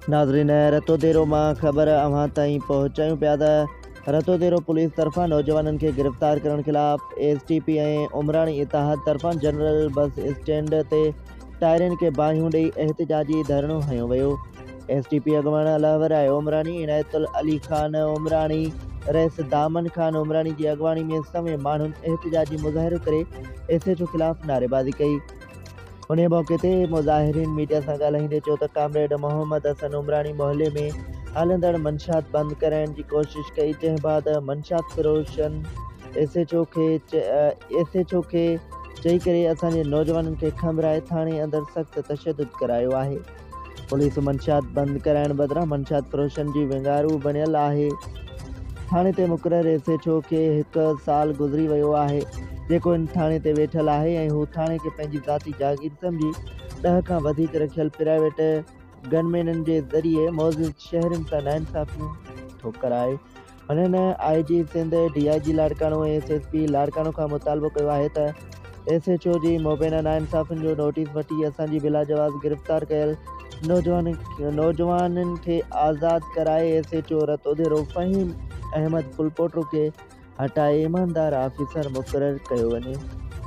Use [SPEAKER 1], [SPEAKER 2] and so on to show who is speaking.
[SPEAKER 1] नाज़रीन, रतोदेरो मां ख़बर अव्हां ताईं पहुचायूं पिया त रतोदेरो पुलिस तरफ़ां नौजवाननि खे गिरफ़्तार करण ख़िलाफ़ एसटीपी ऐं उमराणी इतिहाद तरफ़ां जनरल बस स्टैंड ते टायरनि खे बाहियूं ॾेई एहतिजाजी धरणो हंयो वियो। एसटीपी अॻवान अलहवर उमराणी, इनायतुल अली ख़ान उमराणी, रईस दामन ख़ान उमराणी जी अॻवानी में समें माण्हुनि एहतिजाजी मुज़ाहिरो करे एसएचओ ख़िलाफ़ नारेबाज़ी कई। उन मौक़े ते मुज़ाहिरीन मीडिया सां ॻाल्हाईंदे चयो त कामरेड मोहम्मद हसन उमराणी मोहल्ले में हलंदड़ मंशात बंदि कराइण जी कोशिश कई, जंहिं बाद मंशात फ़रोशन एसएचओ खे चई करे असांजे नौजवाननि खे खंभराए थाणे अंदरि सख़्तु तशदुद करायो आहे। पुलिस मंशात बंदि कराइण बदिरां मंशात फ़रोशन जी विंगारू बणियल आहे। थाणे ते मुक़ररु एसएचओ खे 1 साल गुज़री वियो आहे, जेको इन थाणे ते वेठल आहे ऐं हू थाणे खे पंहिंजी ज़ाती जागीर सम्झी 10 खां वधीक रखियल प्राइवेट गनमैननि जे ज़रिए मौजूद शहरनि सां नाइंसाफ़ियूं थो कराए। हुननि आईजी सिंध, डीआईजी लाड़काणो ऐं एसएसपी लाड़काणो खां मुतालबो कयो आहे त एसएचओ जी मुबैना नाइंसाफ़ियुनि जो नोटिस वठी असांजी बिलाजवाज़ गिरफ़्तार कयल नौजवाननि खे आज़ादु कराए एसएचओ रतोदेरो फ़हीम अहमद फुलपोटो खे हटाए ईमानदार आफ़िसर मुक़ररु कयो वञे।